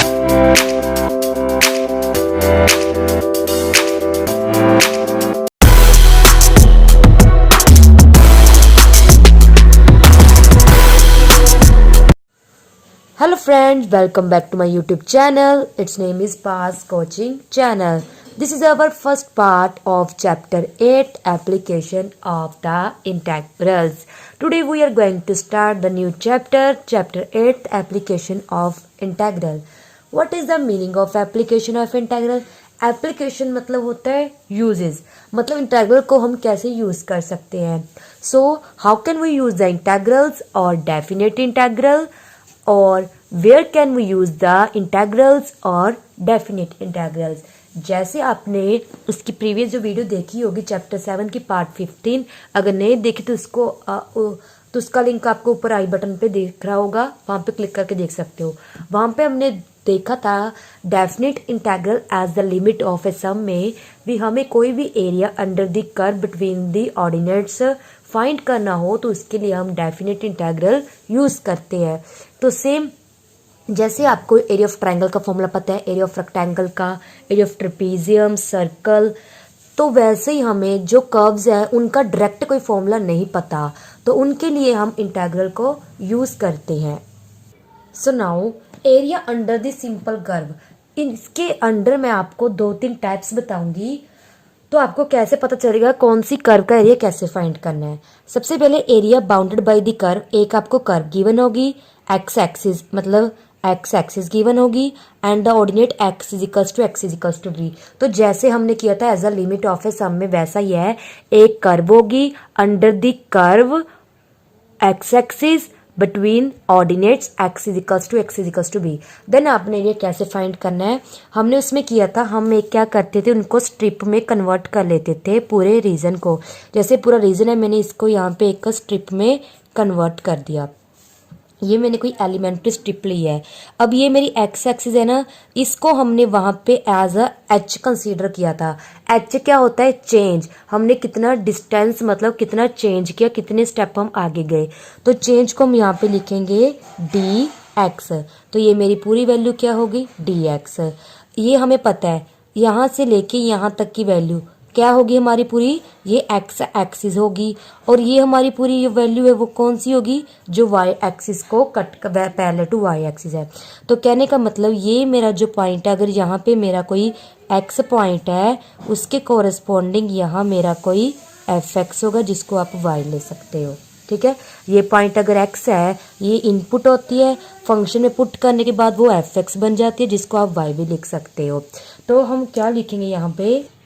Hello friends, welcome back to my YouTube channel. Its name is Paz Coaching Channel. This is our first part of chapter 8, application of the integrals. Today we are going to start the new chapter 8, application of integral. What is the meaning of application of integral? Application मतलब होता है uses, मतलब integral को हम कैसे use कर सकते हैं. So how can we use the integrals और डेफिनेट इंटेग्रल, और where can we use the integrals और डेफिनेट इंटेग्रल्स. जैसे आपने उसकी प्रीवियस जो वीडियो देखी होगी चैप्टर 7 की पार्ट 15, अगर नहीं देखी तो उसका लिंक आपको ऊपर आई बटन पे दिख रहा होगा, वहां पे क्लिक करके देख सकते हो. वहां पे हमने देखा था definite integral as the limit of a sum में भी हमें कोई भी area under the curve between the ordinates find करना हो तो उसके लिए हम डेफिनेट इंटेग्रल यूज करते हैं. तो सेम जैसे आपको एरिया ऑफ ट्रायंगल का फॉर्मूला पता है, एरिया ऑफ रेक्टेंगल का, एरिया ऑफ ट्रेपेजियम, सर्कल, तो वैसे ही हमें जो कर्व्स है उनका डायरेक्ट कोई फॉर्मूला नहीं पता, तो उनके लिए हम इंटेग्रल को यूज करते हैं. So now area under the simple curve, इसके अंडर मैं आपको 2-3 टाइप्स बताऊंगी, तो आपको कैसे पता चलेगा कौन सी कर्व का एरिया कैसे फाइंड करना है. सबसे पहले area bounded by the curve, एक आपको कर्व गिवन होगी, एक्स एक्सिस मतलब एक्स एक्सिस गिवन होगी and the ordinate x is to b. तो जैसे हमने किया था as a limit of a sum में वैसा ही है, एक कर्व होगी under the curve x axis between ordinates x is to b. Then आपने ये कैसे फाइंड करना है, हमने उसमें किया था, हम एक क्या करते थे उनको स्ट्रिप में कन्वर्ट कर लेते थे पूरे रीजन को. जैसे पूरा रीजन है, मैंने इसको यहाँ पे एक स्ट्रिप में कन्वर्ट कर दिया. ये मैंने कोई एलिमेंट्री स्ट्रिप ली है. अब ये मेरी एक्स एक्सिस है ना, इसको हमने वहां पे एज अ एच कंसीडर किया था. एच क्या होता है? चेंज. हमने कितना डिस्टेंस मतलब कितना चेंज किया, कितने स्टेप हम आगे गए, तो चेंज को हम यहाँ पे लिखेंगे डी एक्स. तो ये मेरी पूरी वैल्यू क्या होगी? D x. ये हमें पता है यहाँ से लेके यहाँ तक की वैल्यू क्या होगी हमारी पूरी, ये एक्स एक्सिस होगी, और ये हमारी पूरी वैल्यू है वो कौन सी होगी, जो वाई एक्सिस को cut parallel to y axis है. तो कहने का मतलब ये मेरा जो पॉइंट है, अगर यहाँ पे मेरा कोई एक्स पॉइंट है उसके कोरेस्पॉन्डिंग यहाँ मेरा कोई एफ एक्स होगा जिसको आप वाई ले सकते हो. ठीक है, ये पॉइंट अगर एक्स है, ये इनपुट होती है, फंक्शन में पुट करने के बाद वो एफ एक्स बन जाती है जिसको आप वाई भी लिख सकते हो. तो हम क्या लिखेंगे यहाँ पे,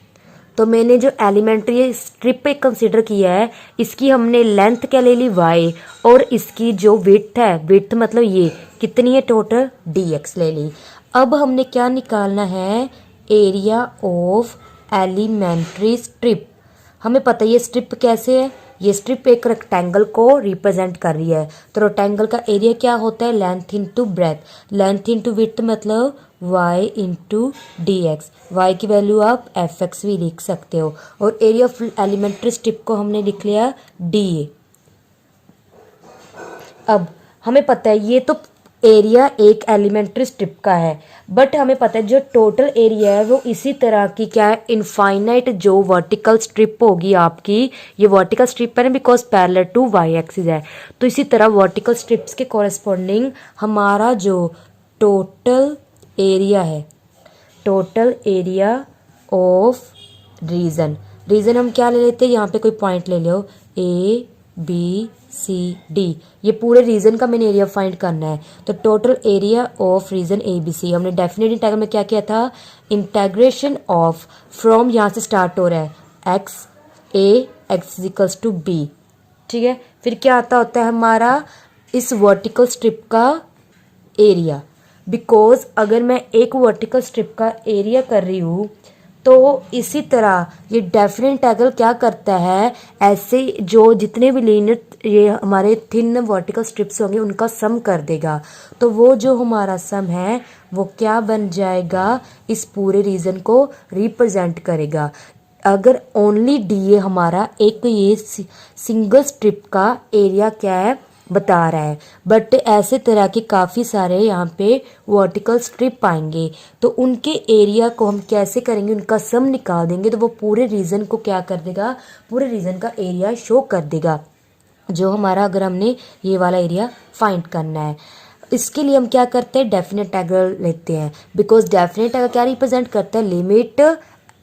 तो मैंने जो एलिमेंट्री स्ट्रिप पे कंसीडर किया है, इसकी हमने लेंथ क्या ले ली y, और इसकी जो विड्थ है, विड्थ मतलब ये कितनी है टोटल, dx ले ली. अब हमने क्या निकालना है, एरिया ऑफ एलिमेंट्री स्ट्रिप. हमें पता है ये स्ट्रिप कैसे है, ये स्ट्रिप एक रेक्टेंगल को रिप्रेजेंट कर रही है, तो रेक्टेंगल का एरिया क्या होता है, length into breadth, length into width मतलब y into d x. Y की वैल्यू आप एफ एक्स भी लिख सकते हो, और एरिया ऑफ एलिमेंट्री स्ट्रिप को हमने लिख लिया डी ए. अब हमें पता है ये तो एरिया एक एलिमेंट्री स्ट्रिप का है, बट हमें पता है जो टोटल एरिया है वो इसी तरह की क्या है, इनफाइनाइट जो वर्टिकल स्ट्रिप होगी आपकी, ये वर्टिकल स्ट्रिप है ना because parallel to y axis है, तो इसी तरह वर्टिकल स्ट्रिप्स के कॉरेस्पॉन्डिंग हमारा जो टोटल एरिया है, टोटल एरिया ऑफ रीजन हम क्या ले लेते हैं, यहाँ पे कोई पॉइंट ले लो, ए बी सी डी, ये पूरे रीजन का मैंने एरिया फाइंड करना है. तो total area of region A B C, हमने डेफिनेट इंटीग्रल में क्या किया था, इंटीग्रेशन ऑफ फ्रॉम, यहाँ से स्टार्ट हो रहा है x a x equals to b. ठीक है, फिर क्या आता होता है हमारा इस वर्टिकल स्ट्रिप का एरिया, बिकॉज अगर मैं एक वर्टिकल स्ट्रिप का एरिया कर रही हूँ तो इसी तरह ये डेफिनेट इंटीग्रल क्या करता है, ऐसे जो जितने भी लीनियर ये हमारे थिन वर्टिकल स्ट्रिप्स होंगे उनका सम कर देगा, तो वो जो हमारा सम है वो क्या बन जाएगा, इस पूरे रीजन को रिप्रेजेंट करेगा. अगर ओनली डी ए हमारा एक ये सिंगल स्ट्रिप का एरिया क्या है, बता रहा है। बट ऐसे तरह के काफ़ी सारे यहाँ पे वर्टिकल स्ट्रिप पाएंगे, तो उनके एरिया को हम कैसे करेंगे, उनका सम निकाल देंगे तो वो पूरे रीजन को क्या कर देगा, पूरे रीजन का एरिया शो कर देगा, जो हमारा अगर हमने ये वाला एरिया फाइंड करना है। इसके लिए हम क्या करते हैं, डेफिनेट इंटीग्रल लेते हैं, बिकॉज डेफिनेट इंटीग्रल क्या रिप्रेजेंट करता है, limit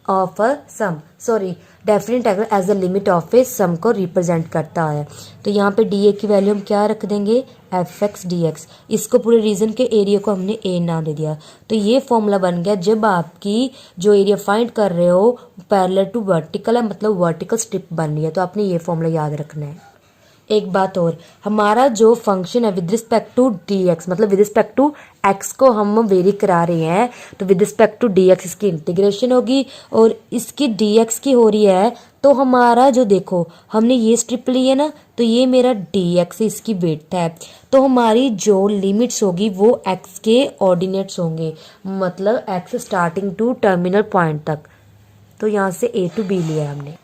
of a sum, sorry definite integral as the limit of a sum को रिप्रेजेंट करता है। तो यहाँ पे डी ए की वैल्यू हम क्या रख देंगे, एफ एक्स डी एक्स, इसको पूरे रीजन के एरिया को हमने ए नाम दे दिया। तो ये फॉर्मूला बन गया, जब आपकी जो एरिया फाइंड कर रहे हो पैरेलल टू वर्टिकल है, मतलब वर्टिकल स्ट्रिप बन रही है, तो आपने ये फॉर्मूला याद रखना है। एक बात और, हमारा जो फंक्शन है with respect to d x, मतलब विद रिस्पेक्ट टू एक्स को हम वेरी करा रहे हैं, तो with respect to d x इसकी इंटीग्रेशन होगी और इसकी डी एक्स की हो रही है। तो हमारा जो देखो हमने ये स्ट्रिप ली है ना, तो ये मेरा डी एक्स इसकी विड्थ है, तो हमारी जो लिमिट्स होगी वो एक्स के ऑर्डिनेट्स होंगे, मतलब x starting to terminal point तक। तो यहाँ से ए टू बी लिया है हमने।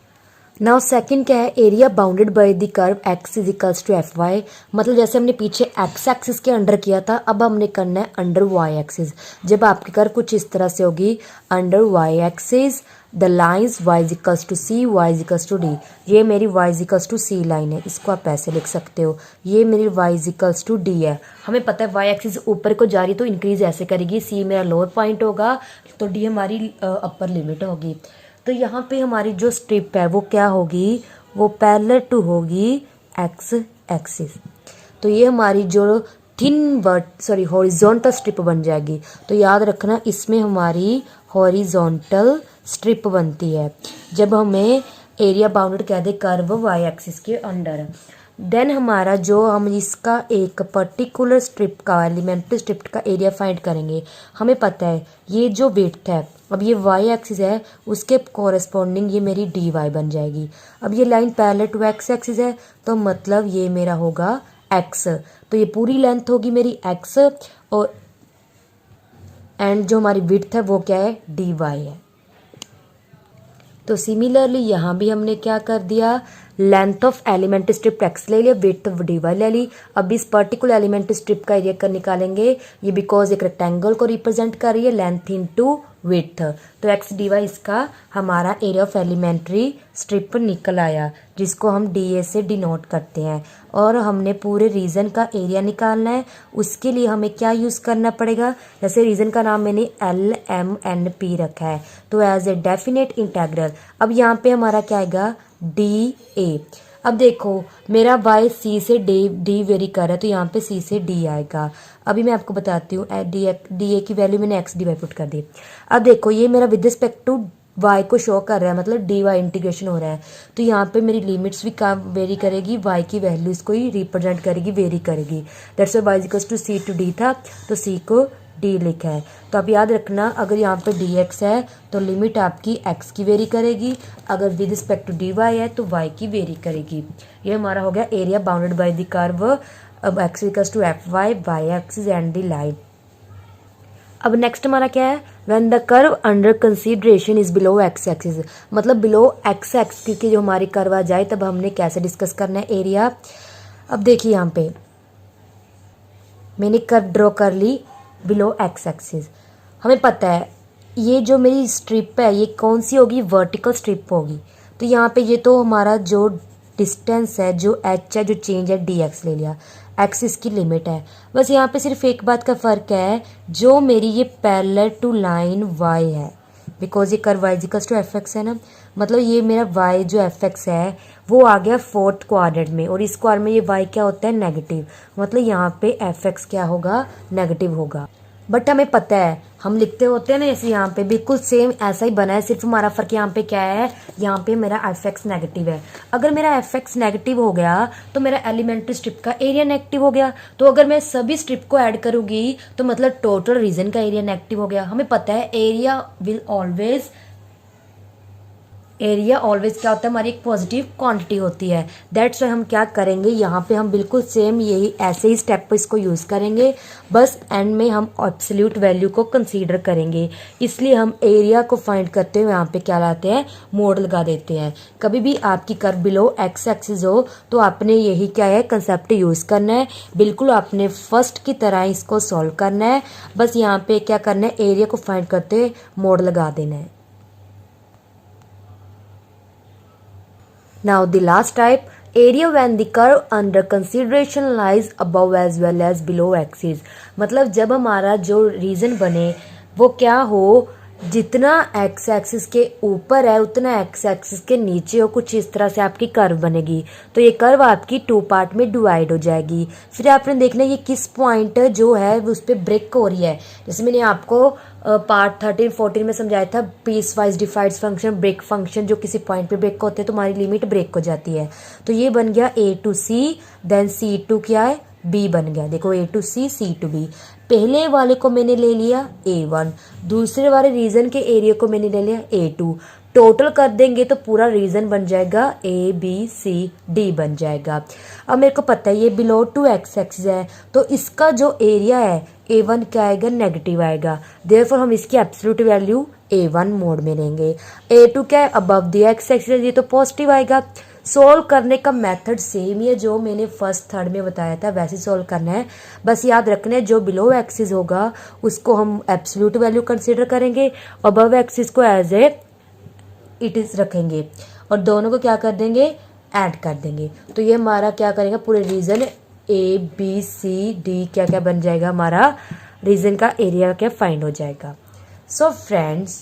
नाउ सेकंड क्या है, area bounded by the curve x is equals to F y, मतलब जैसे हमने पीछे एक्स एक्सिस के अंडर किया था, अब हमने करना है अंडर वाई एक्सिस। जब आपकी कर्व कुछ इस तरह से होगी, under y axis the lines y is equals to c, y is equals to d, ये मेरी y is equals to c line है, इसको आप ऐसे लिख सकते हो, ये मेरी y is equals to d है। हमें पता है वाई एक्सिस ऊपर को जा रही है तो इंक्रीज ऐसे करेगी, सी मेरा लोअर पॉइंट होगा, तो डी हमारी अपर लिमिट होगी। तो यहाँ पे हमारी जो स्ट्रिप है वो क्या होगी, वो पैरेलल टू होगी एक्स एक्सिस। तो ये हमारी जो थिन हॉरिजॉन्टल स्ट्रिप बन जाएगी। तो याद रखना इसमें हमारी हॉरिजॉन्टल स्ट्रिप बनती है जब हमें एरिया बाउंडेड कह दे कर्व वाई एक्सिस के अंडर। देन हमारा जो हम इसका एक पर्टिकुलर स्ट्रिप का एलिमेंट्री स्ट्रिप का एरिया फाइंड करेंगे, हमें पता है ये जो विड्थ है, अब ये वाई एक्सिस है, उसके कोरेस्पॉन्डिंग ये मेरी डी वाई बन जाएगी। अब ये line parallel to x axis है, तो मतलब ये मेरा होगा एक्स, तो ये पूरी लेंथ होगी मेरी एक्स, और एंड जो हमारी विड्थ है वो क्या है, डी वाई है। तो सिमिलरली यहाँ भी हमने क्या कर दिया, length of elementary strip x ले लिया, विड्थ ऑफ डी वाई ले ली। अब इस पर्टिकुलर एलिमेंट्री स्ट्रिप का एरिया कर निकालेंगे, ये बिकॉज एक रेक्टेंगल को रिप्रेजेंट कर रही है, लेंथ इनटू विड्थ, तो एक्स डी वाई इसका हमारा एरिया ऑफ एलिमेंट्री स्ट्रिप निकल आया, जिसको हम डी ए से डिनोट करते हैं। और हमने पूरे रीजन का एरिया निकालना है, उसके लिए हमें क्या यूज़ करना पड़ेगा, जैसे रीजन का नाम मैंने एल एम एन पी रखा है, तो एज ए डेफिनेट इंटीग्रल। अब यहाँ पे हमारा क्या आएगा, डी ए। अब देखो मेरा वाई सी से डी वेरी कर रहा है, तो यहाँ पे सी से डी आएगा। अभी मैं आपको बताती हूँ, डी ए की वैल्यू मैंने एक्स डी वाई पुट कर दी। अब देखो ये मेरा विद रिस्पेक्ट टू वाई को शो कर रहा है, मतलब डी वाई इंटीग्रेशन हो रहा है, तो यहाँ पे मेरी लिमिट्स भी काम वेरी करेगी, वाई की वैल्यू इसको ही रिप्रेजेंट करेगी, वेरी करेगी। That's why y equals to c to d था, तो सी को डी लिखा है। तो आप याद रखना, अगर यहाँ पे डी एक्स है तो लिमिट आपकी एक्स की वेरी करेगी, अगर with respect to d y है तो वाई की वेरी करेगी। ये हमारा हो गया area bounded by the curve, अब X equals to F Y, Y axis and the line. अब नेक्स्ट हमारा क्या है, when the curve under consideration is below X axis, मतलब बिलो एक्स एक्सिस की जो हमारी कर्व आ जाए तब हमने कैसे डिस्कस करना है एरिया। अब देखिए यहाँ पे मैंने कर्व ड्रॉ कर ली बिलो एक्स एक्सिस, हमें पता है ये जो मेरी स्ट्रिप है ये कौन सी होगी, वर्टिकल स्ट्रिप होगी। तो यहाँ पे ये तो हमारा जो डिस्टेंस है, जो एच है, जो चेंज है, डी एक्स ले लिया, एक्स इसकी लिमिट है। बस यहाँ पे सिर्फ एक बात का फ़र्क है, जो मेरी ये पैरेलल टू लाइन वाई है, बिकॉज ये curve y equals to f x है ना, मतलब ये मेरा वाई जो एफ एक्स है वो आ गया फोर्थ क्वाड्रेंट में, और इस क्वाड्रेंट में ये वाई क्या होता है, नेगेटिव, मतलब यहाँ पे एफ एक्स क्या होगा, नेगेटिव होगा। बट हमें पता है, हम लिखते होते हैं ना जैसे यहाँ पे बिल्कुल सेम ऐसा ही बना है, सिर्फ हमारा फर्क यहाँ पे क्या है, यहाँ पे मेरा एफ एक्स नेगेटिव है। अगर मेरा एफ एक्स नेगेटिव हो गया तो मेरा एलिमेंट्री स्ट्रिप का एरिया नेगेटिव हो गया, तो अगर मैं सभी स्ट्रिप को ऐड करूंगी तो मतलब टोटल रीजन का एरिया नेगेटिव हो गया। हमें पता है area will always area always क्या होता है, हमारी एक पॉजिटिव क्वांटिटी होती है। दैट्स वाई हम क्या करेंगे, यहाँ पे हम बिल्कुल सेम यही ऐसे ही स्टेप पर इसको यूज़ करेंगे, बस एंड में हम एब्सोल्यूट वैल्यू को कंसीडर करेंगे। इसलिए हम एरिया को फाइंड करते हुए यहाँ पे क्या लाते हैं, मोड लगा देते हैं। कभी भी आपकी कर्व बिलो एक्स एक्सिस हो तो आपने यही क्या है, कंसेप्ट यूज़ करना है। बिल्कुल आपने फर्स्ट की तरह इसको सॉल्व करना है। बस यहाँ पे क्या करना है, एरिया को फाइंड करते हुए मोड लगा देना है। Now the last type, area when the curve under consideration lies above as well as below axis। मतलब जब हमारा जो रीजन बने वो क्या हो, जितना एक्स एक्सिस के ऊपर है उतना एक्स एक्सिस के नीचे हो, कुछ इस तरह से आपकी कर्व बनेगी। तो ये कर्व आपकी 2 पार्ट में डिवाइड हो जाएगी। फिर आपने देखना ये किस पॉइंट जो है उस पर ब्रेक हो रही है। जैसे मैंने आपको पार्ट 13-14 में समझाया था, piece wise डिफाइड function, break function, जो किसी पॉइंट पे ब्रेक होते हैं तो हमारी लिमिट ब्रेक हो जाती है। तो ये बन गया A to C, then C to क्या है, B बन गया। देखो A to C, C to B। पहले वाले को मैंने ले लिया A1, दूसरे वाले रीजन के एरिया को मैंने ले लिया A2। टोटल कर देंगे तो पूरा रीजन बन जाएगा ABCD बन जाएगा। अब मेरे को पता है ये बिलो टू एक्स एक्सिस है, तो इसका जो एरिया है A1 क्या आएगा, नेगेटिव आएगा। देयरफॉर हम इसकी एब्सोल्यूट वैल्यू A1 मोड में लेंगे। A2 क्या है, अबव द एक्स एक्सिस, ये तो पॉजिटिव आएगा। सोल्व करने का मेथड सेम ही है जो मैंने फर्स्ट थर्ड में बताया था, वैसे सोल्व करना है। बस याद रखना है जो बिलो एक्सिस होगा उसको हम एब्सोल्यूट वैल्यू कंसीडर करेंगे, अबव एक्सिस को एज ए इट इज रखेंगे और दोनों को क्या कर देंगे, ऐड कर देंगे। तो ये हमारा क्या करेगा, पूरे रीजन ABCD क्या क्या बन जाएगा, हमारा रीजन का एरिया क्या फाइंड हो जाएगा। सो फ्रेंड्स,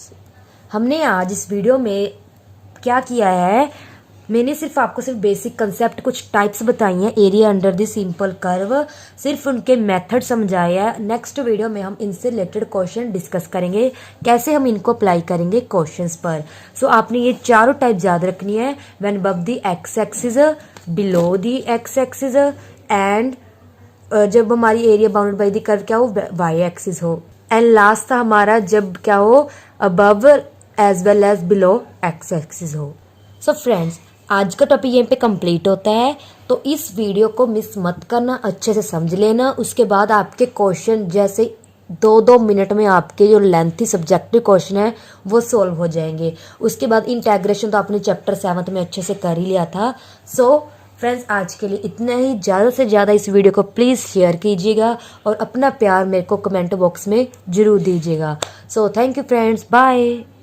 हमने आज इस वीडियो में क्या किया है, मैंने सिर्फ आपको सिर्फ बेसिक कंसेप्ट, कुछ टाइप्स बताई हैं area under the simple curve, सिर्फ उनके मेथड समझाया है। नेक्स्ट वीडियो में हम इनसे रिलेटेड क्वेश्चन डिस्कस करेंगे, कैसे हम इनको अप्लाई करेंगे क्वेश्चंस पर। सो आपने ये चारों टाइप याद रखनी है, when above the X axis, below the X axis, and जब हमारी area bounded by the curve क्या हो, वाई एक्सिस हो, एंड लास्ट था हमारा जब क्या हो, above as well as below X axis हो। सो फ्रेंड्स, आज का टॉपिक यहीं पे कंप्लीट होता है, तो इस वीडियो को मिस मत करना, अच्छे से समझ लेना। उसके बाद आपके क्वेश्चन जैसे 2-2 मिनट में आपके जो लेंथी सब्जेक्टिव क्वेश्चन है वो सॉल्व हो जाएंगे। उसके बाद इंटेग्रेशन तो आपने चैप्टर 7 में अच्छे से कर ही लिया था। सो फ्रेंड्स, आज के लिए इतना ही। ज़्यादा से ज़्यादा इस वीडियो को प्लीज़ शेयर कीजिएगा और अपना प्यार मेरे को कमेंट बॉक्स में ज़रूर दीजिएगा। So thank you friends, bye.